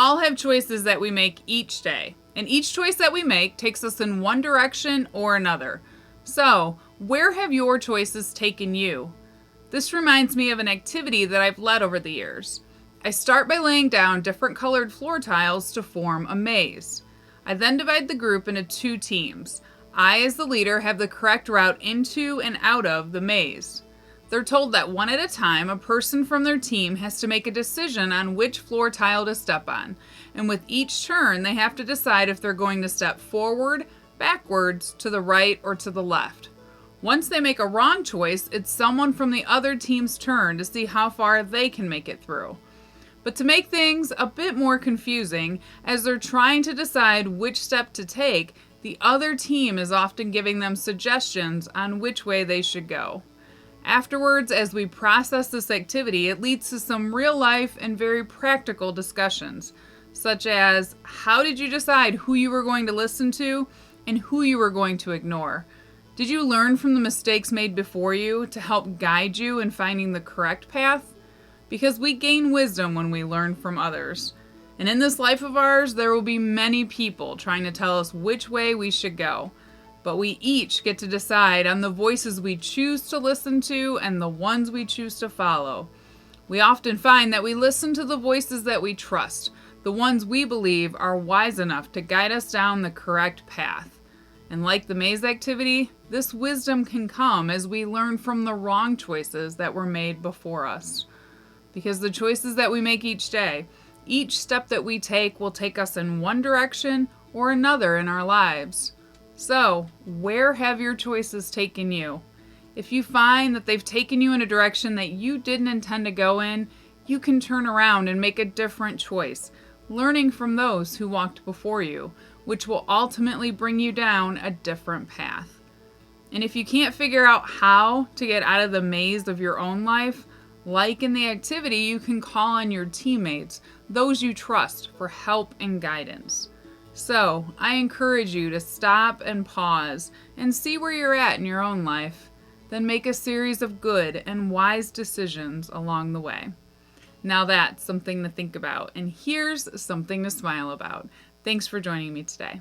all have choices that we make each day, and each choice that we make takes us in one direction or another. So, where have your choices taken you? This reminds me of an activity that I've led over the years. I start by laying down different colored floor tiles to form a maze. I then divide the group into 2 teams. I, as the leader, have the correct route into and out of the maze. They're told that one at a time, a person from their team has to make a decision on which floor tile to step on. And with each turn, they have to decide if they're going to step forward, backwards, to the right, or to the left. Once they make a wrong choice, it's someone from the other team's turn to see how far they can make it through. But to make things a bit more confusing, as they're trying to decide which step to take, the other team is often giving them suggestions on which way they should go. Afterwards, as we process this activity, it leads to some real life and very practical discussions, such as how did you decide who you were going to listen to and who you were going to ignore? Did you learn from the mistakes made before you to help guide you in finding the correct path? Because we gain wisdom when we learn from others. And in this life of ours, there will be many people trying to tell us which way we should go. But we each get to decide on the voices we choose to listen to and the ones we choose to follow. We often find that we listen to the voices that we trust, the ones we believe are wise enough to guide us down the correct path. And like the maze activity, this wisdom can come as we learn from the wrong choices that were made before us. Because the choices that we make each day, each step that we take will take us in one direction or another in our lives. So, where have your choices taken you? If you find that they've taken you in a direction that you didn't intend to go in, you can turn around and make a different choice, learning from those who walked before you, which will ultimately bring you down a different path. And if you can't figure out how to get out of the maze of your own life, like in the activity, you can call on your teammates, those you trust, for help and guidance. So, I encourage you to stop and pause and see where you're at in your own life, then make a series of good and wise decisions along the way. Now that's something to think about, and here's something to smile about. Thanks for joining me today.